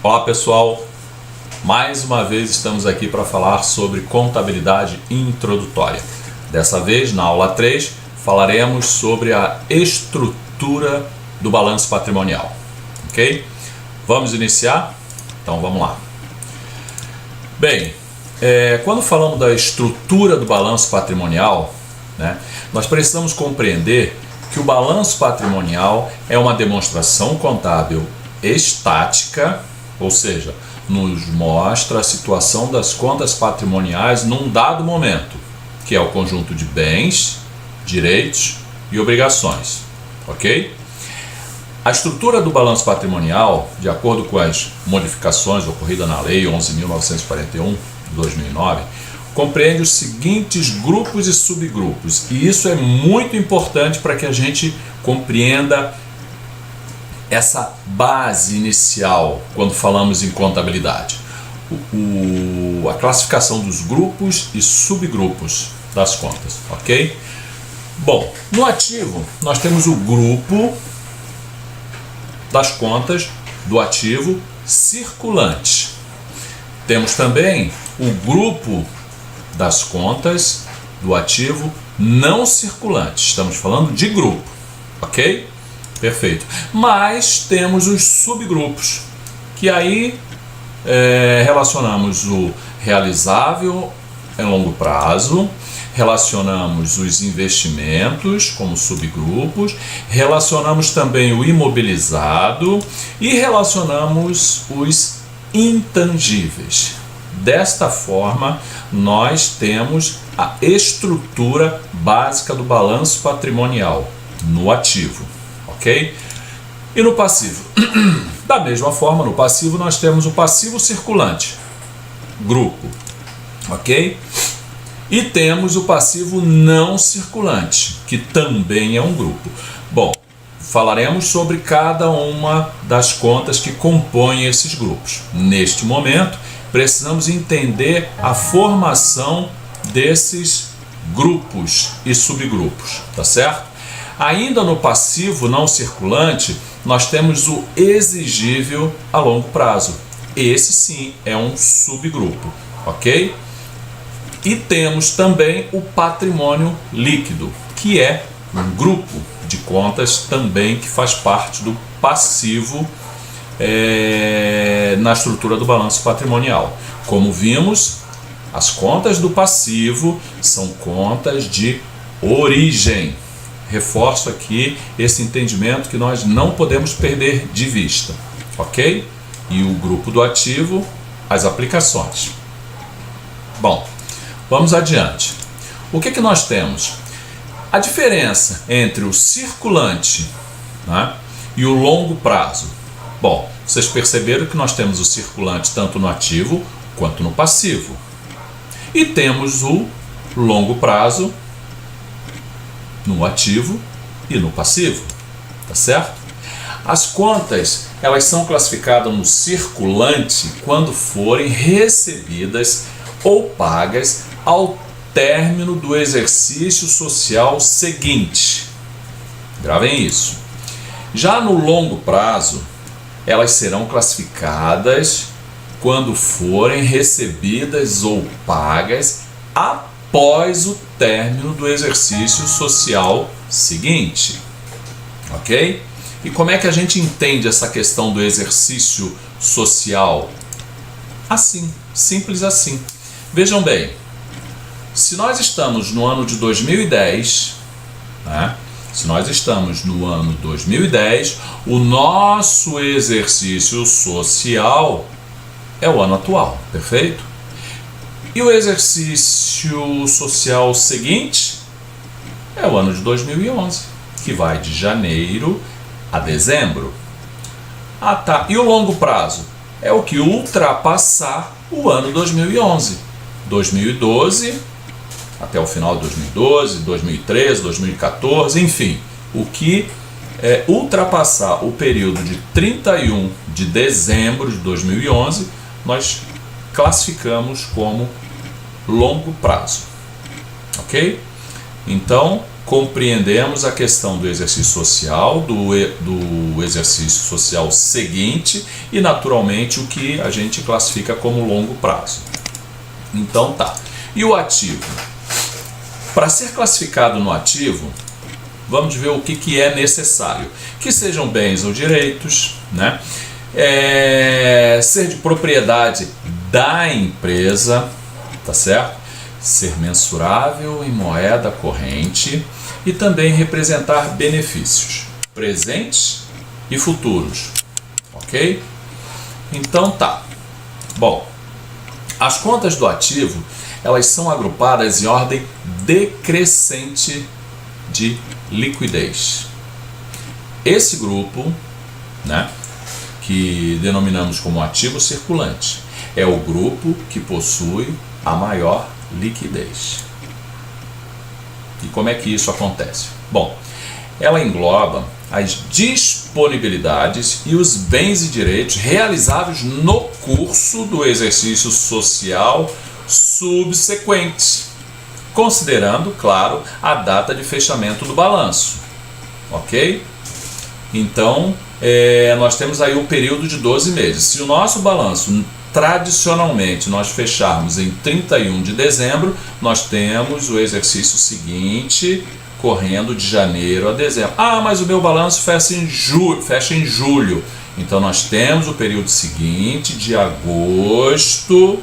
Olá pessoal, mais uma vez estamos aqui para falar sobre contabilidade introdutória. Dessa vez, na aula 3, falaremos sobre a estrutura do balanço patrimonial, ok? Vamos iniciar? Então vamos lá. Bem, quando falamos da estrutura do balanço patrimonial, nós precisamos compreender que o balanço patrimonial é uma demonstração contábil estática, ou seja, nos mostra a situação das contas patrimoniais num dado momento, que é o conjunto de bens, direitos e obrigações, ok? A estrutura do balanço patrimonial, de acordo com as modificações ocorridas na Lei 11.941 de 2009, compreende os seguintes grupos e subgrupos, e isso é muito importante para que a gente compreenda essa base inicial quando falamos em contabilidade. A classificação dos grupos e subgrupos das contas, ok? Bom, no ativo nós temos o grupo das contas do ativo circulante. Temos também o grupo das contas do ativo não circulante. Estamos falando de grupo, ok? Perfeito. Mas temos os subgrupos, que aí relacionamos o realizável em longo prazo, relacionamos os investimentos como subgrupos, relacionamos também o imobilizado e relacionamos os intangíveis. Desta forma, nós temos a estrutura básica do balanço patrimonial no ativo. Ok? E no passivo? Da mesma forma, no passivo nós temos o passivo circulante, grupo, ok? E temos o passivo não circulante, que também é um grupo. Bom, falaremos sobre cada uma das contas que compõem esses grupos. Neste momento, precisamos entender a formação desses grupos e subgrupos, tá certo? Ainda no passivo não circulante, nós temos o exigível a longo prazo. Esse sim é um subgrupo, ok? E temos também o patrimônio líquido, que é um grupo de contas também que faz parte do passivo na estrutura do balanço patrimonial. Como vimos, as contas do passivo são contas de origem. Reforço aqui esse entendimento que nós não podemos perder de vista, ok? E o grupo do ativo, as aplicações. Bom, vamos adiante. O que nós temos? A diferença entre o circulante, e o longo prazo. Bom, vocês perceberam que nós temos o circulante tanto no ativo quanto no passivo. E temos o longo prazo no ativo e no passivo, tá certo? As contas, elas são classificadas no circulante quando forem recebidas ou pagas ao término do exercício social seguinte. Gravem isso. Já no longo prazo, elas serão classificadas quando forem recebidas ou pagas após o término do exercício social seguinte, ok? E como é que a gente entende essa questão do exercício social? Assim, simples assim. Vejam bem, se nós estamos no ano de 2010, se nós estamos no ano 2010, o nosso exercício social é o ano atual, perfeito? E o exercício social seguinte é o ano de 2011, que vai de janeiro a dezembro. Ah, tá. E o longo prazo? É o que ultrapassar o ano 2011. 2012, até o final de 2012, 2013, 2014, enfim. O que ultrapassar o período de 31 de dezembro de 2011, nós classificamos como longo prazo, ok? Então, compreendemos a questão do exercício social, do exercício social seguinte e, naturalmente, o que a gente classifica como longo prazo. Então tá. E o ativo? Para ser classificado no ativo, vamos ver o que é necessário. Que sejam bens ou direitos, né? Ser de propriedade da empresa, tá certo? Ser mensurável em moeda corrente e também representar benefícios presentes e futuros, ok? Então tá. Bom, as contas do ativo, elas são agrupadas em ordem decrescente de liquidez. Esse grupo, né, que denominamos como ativo circulante, é o grupo que possui a maior liquidez. E como é que isso acontece? Bom, ela engloba as disponibilidades e os bens e direitos realizáveis no curso do exercício social subsequente, considerando, claro, a data de fechamento do balanço, ok? Então, nós temos aí o período de 12 meses. Se o nosso balanço, tradicionalmente, nós fecharmos em 31 de dezembro, nós temos o exercício seguinte correndo de janeiro a dezembro. Ah, mas o meu balanço fecha em julho. Então, nós temos o período seguinte, de agosto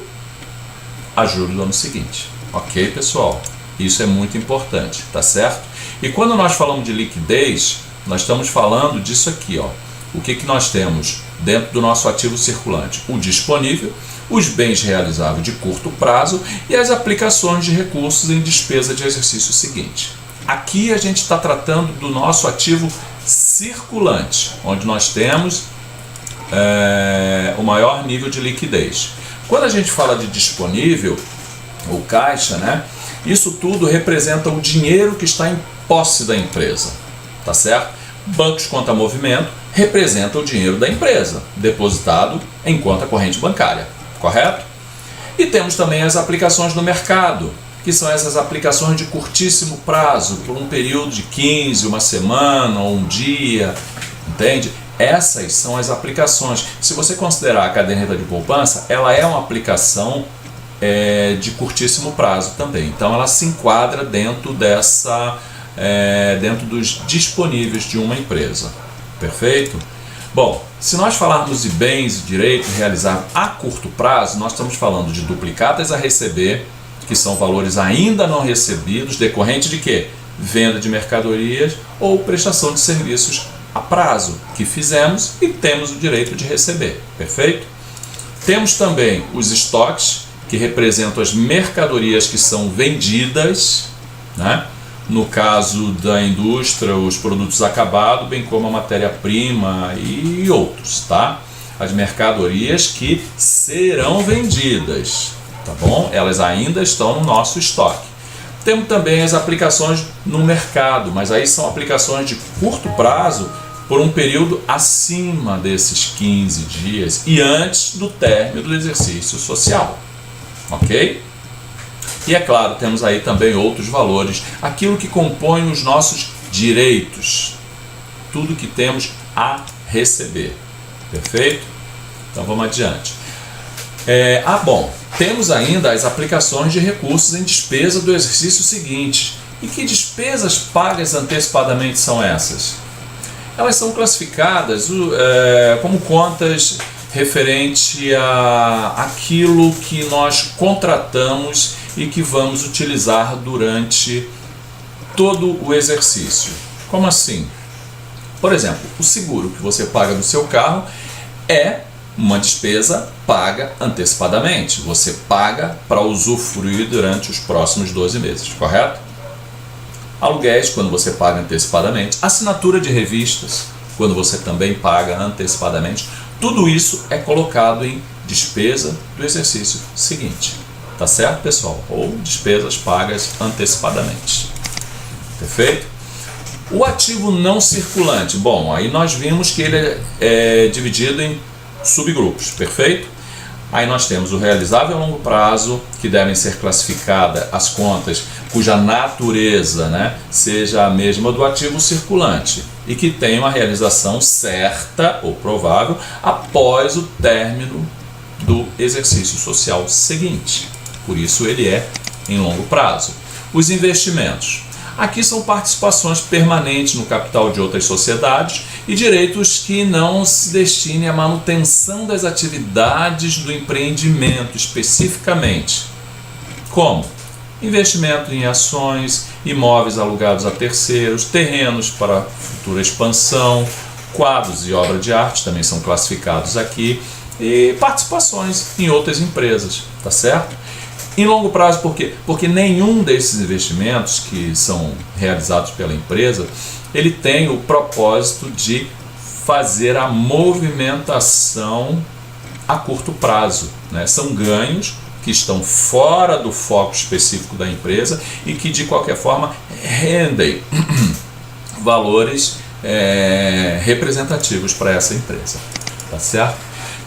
a julho do ano seguinte. Ok, pessoal? Isso é muito importante, tá certo? E quando nós falamos de liquidez, nós estamos falando disso aqui, ó. O que nós temos dentro do nosso ativo circulante? O disponível, os bens realizáveis de curto prazo e as aplicações de recursos em despesa de exercício seguinte. Aqui a gente está tratando do nosso ativo circulante, onde nós temos o maior nível de liquidez. Quando a gente fala de disponível, ou caixa, né? Isso tudo representa o dinheiro que está em posse da empresa, tá certo? Bancos conta movimento representa o dinheiro da empresa, depositado em conta corrente bancária, correto? E temos também as aplicações no mercado, que são essas aplicações de curtíssimo prazo, por um período de 15, uma semana ou um dia, entende? Essas são as aplicações. Se você considerar a caderneta de poupança, ela é uma aplicação de curtíssimo prazo também. Então ela se enquadra dentro dentro dos disponíveis de uma empresa. Perfeito? Bom, se nós falarmos de bens e direitos realizados a curto prazo, nós estamos falando de duplicatas a receber, que são valores ainda não recebidos, decorrente de quê? Venda de mercadorias ou prestação de serviços a prazo, que fizemos e temos o direito de receber. Perfeito? Temos também os estoques, que representam as mercadorias que são vendidas, né? No caso da indústria, os produtos acabados, bem como a matéria-prima e outros, tá? As mercadorias que serão vendidas, tá bom? Elas ainda estão no nosso estoque. Temos também as aplicações no mercado, mas aí são aplicações de curto prazo por um período acima desses 15 dias e antes do término do exercício social. Ok? E é claro, temos aí também outros valores, aquilo que compõe os nossos direitos, tudo que temos a receber. Perfeito? Então vamos adiante. Bom, temos ainda as aplicações de recursos em despesa do exercício seguinte. E que despesas pagas antecipadamente são essas? Elas são classificadas como contas referente a aquilo que nós contratamos e que vamos utilizar durante todo o exercício. Como assim? Por exemplo, o seguro que você paga do seu carro é uma despesa paga antecipadamente. Você paga para usufruir durante os próximos 12 meses, correto? Aluguéis, quando você paga antecipadamente. Assinatura de revistas, quando você também paga antecipadamente. Tudo isso é colocado em despesa do exercício seguinte. Tá certo, pessoal? Ou despesas pagas antecipadamente. Perfeito? O ativo não circulante. Bom, aí nós vimos que ele é dividido em subgrupos, perfeito? Aí nós temos o realizável a longo prazo, que devem ser classificadas as contas cuja natureza, né, seja a mesma do ativo circulante e que tenham a realização certa ou provável após o término do exercício social seguinte. Por isso ele é em longo prazo. Os investimentos. Aqui são participações permanentes no capital de outras sociedades e direitos que não se destinem à manutenção das atividades do empreendimento especificamente. Como? Investimento em ações, imóveis alugados a terceiros, terrenos para futura expansão, quadros e obra de arte também são classificados aqui, e participações em outras empresas, tá certo? Em longo prazo, por quê? Porque nenhum desses investimentos que são realizados pela empresa, ele tem o propósito de fazer a movimentação a curto prazo, né? São ganhos que estão fora do foco específico da empresa e que de qualquer forma rendem valores representativos para essa empresa, tá certo?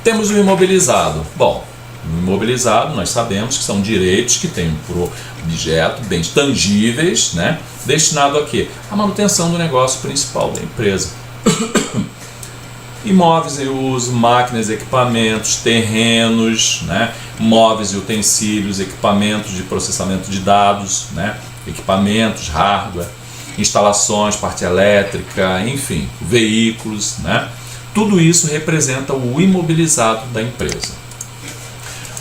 Temos o imobilizado. Bom, o imobilizado nós sabemos que são direitos que têm por objeto bens tangíveis, né, destinado a quê? A manutenção do negócio principal da empresa. Imóveis em uso, máquinas, equipamentos, terrenos, né, móveis e utensílios, equipamentos de processamento de dados, né, equipamentos, hardware, instalações, parte elétrica, enfim, veículos, né, tudo isso representa o imobilizado da empresa.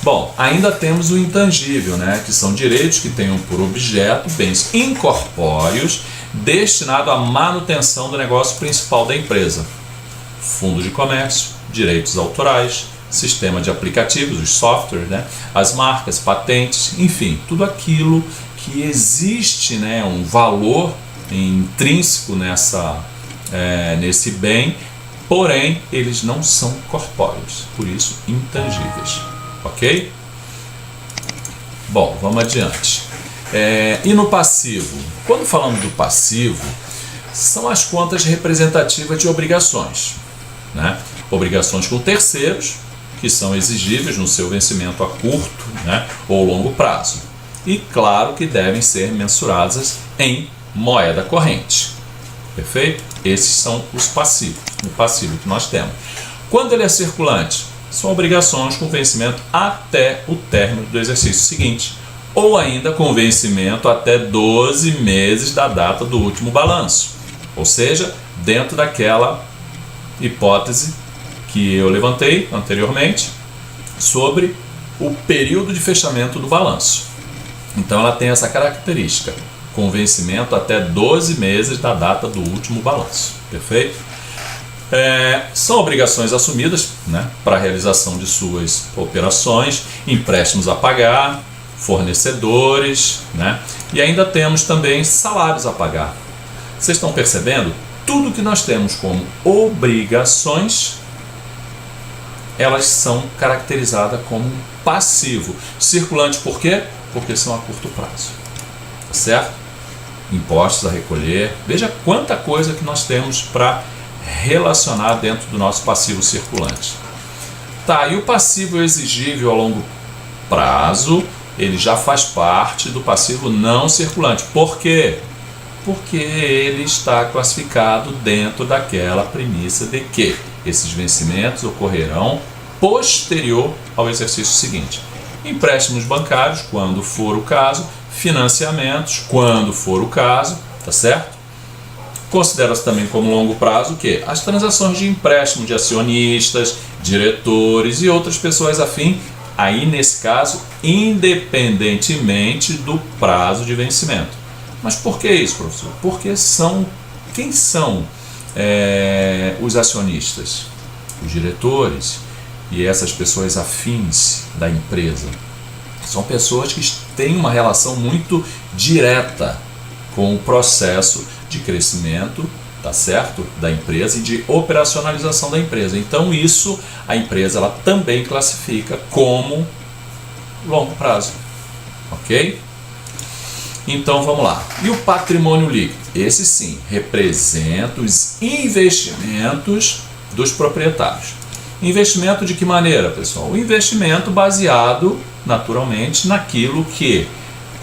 Bom, ainda temos o intangível, né, que são direitos que tenham por objeto bens incorpóreos destinados à manutenção do negócio principal da empresa. Fundo de comércio, direitos autorais, sistema de aplicativos, os softwares, né, as marcas, patentes, enfim, tudo aquilo que existe, né, um valor intrínseco nesse bem, porém eles não são corpóreos, por isso intangíveis. Ok? Bom, vamos adiante. E no passivo? Quando falamos do passivo, são as contas representativas de obrigações, né? Obrigações com terceiros, que são exigíveis no seu vencimento a curto, né, ou longo prazo. E claro que devem ser mensuradas em moeda corrente. Perfeito? Esses são os passivos, o passivo que nós temos. Quando ele é circulante? São obrigações com vencimento até o término do exercício seguinte, ou ainda com vencimento até 12 meses da data do último balanço, ou seja, dentro daquela hipótese que eu levantei anteriormente sobre o período de fechamento do balanço. Então ela tem essa característica, com vencimento até 12 meses da data do último balanço, perfeito? São obrigações assumidas, né, para a realização de suas operações, empréstimos a pagar, fornecedores, né, e ainda temos também salários a pagar. Vocês estão percebendo? Tudo que nós temos como obrigações, elas são caracterizadas como passivo. Circulante por quê? Porque são a curto prazo, tá certo? Impostos a recolher. Veja quanta coisa que nós temos para relacionar dentro do nosso passivo circulante. Tá, e o passivo exigível a longo prazo, ele já faz parte do passivo não circulante. Por quê? Porque ele está classificado dentro daquela premissa de que esses vencimentos ocorrerão posterior ao exercício seguinte. Empréstimos bancários, quando for o caso, financiamentos, quando for o caso, tá certo? Considera-se também como longo prazo o quê? As transações de empréstimo de acionistas, diretores e outras pessoas afim, aí nesse caso, independentemente do prazo de vencimento. Mas por que isso, professor? Porque quem são os acionistas? Os diretores e essas pessoas afins da empresa. São pessoas que têm uma relação muito direta com o processo de crescimento, tá certo, da empresa e de operacionalização da empresa. Então isso a empresa ela também classifica como longo prazo, ok? Então vamos lá. E o patrimônio líquido? Esse sim representa os investimentos dos proprietários. Investimento de que maneira, pessoal? O investimento baseado, naturalmente, naquilo que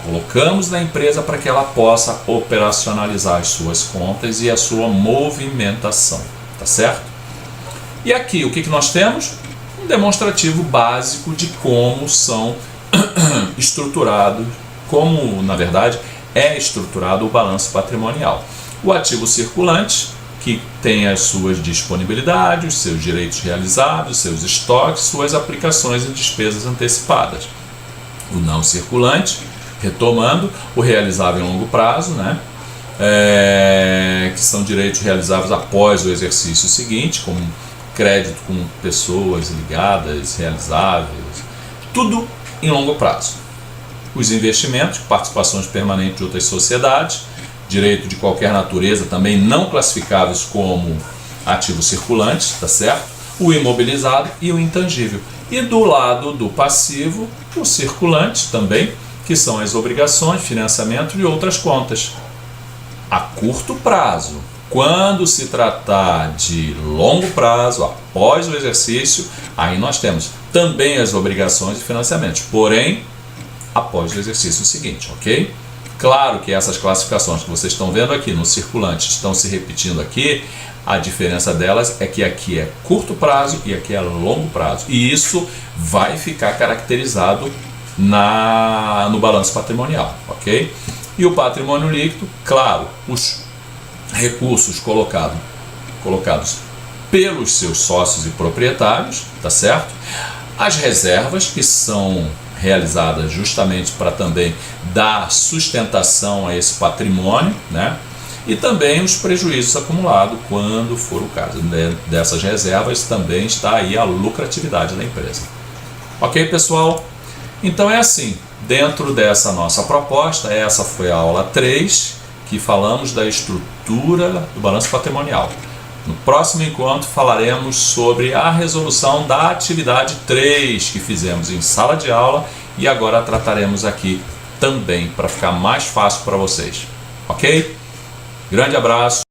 colocamos na empresa para que ela possa operacionalizar as suas contas e a sua movimentação, tá certo? E aqui, o que nós temos? Um demonstrativo básico de como são estruturados, como, na verdade, é estruturado o balanço patrimonial. O ativo circulante, que tem as suas disponibilidades, os seus direitos realizados, seus estoques, suas aplicações e despesas antecipadas. O não circulante, retomando, o realizável em longo prazo, né? Que são direitos realizáveis após o exercício seguinte, como crédito com pessoas ligadas, realizáveis, tudo em longo prazo. Os investimentos, participações permanentes de outras sociedades, direito de qualquer natureza, também não classificáveis como ativos circulantes, tá certo? O imobilizado e o intangível. E do lado do passivo, o circulante também, que são as obrigações, financiamento e outras contas. A curto prazo, quando se tratar de longo prazo, após o exercício, aí nós temos também as obrigações e financiamentos, porém, após o exercício seguinte, ok? Claro que essas classificações que vocês estão vendo aqui no circulante estão se repetindo aqui, a diferença delas é que aqui é curto prazo e aqui é longo prazo. E isso vai ficar caracterizado no balanço patrimonial, ok? E o patrimônio líquido, claro, os recursos colocados pelos seus sócios e proprietários, tá certo? As reservas, que são realizadas justamente para também dar sustentação a esse patrimônio, né? E também os prejuízos acumulados, quando for o caso. Dessas reservas também está aí a lucratividade da empresa. Ok, pessoal? Então é assim, dentro dessa nossa proposta, essa foi a aula 3, que falamos da estrutura do balanço patrimonial. No próximo encontro falaremos sobre a resolução da atividade 3 que fizemos em sala de aula e agora trataremos aqui também para ficar mais fácil para vocês. Ok? Grande abraço.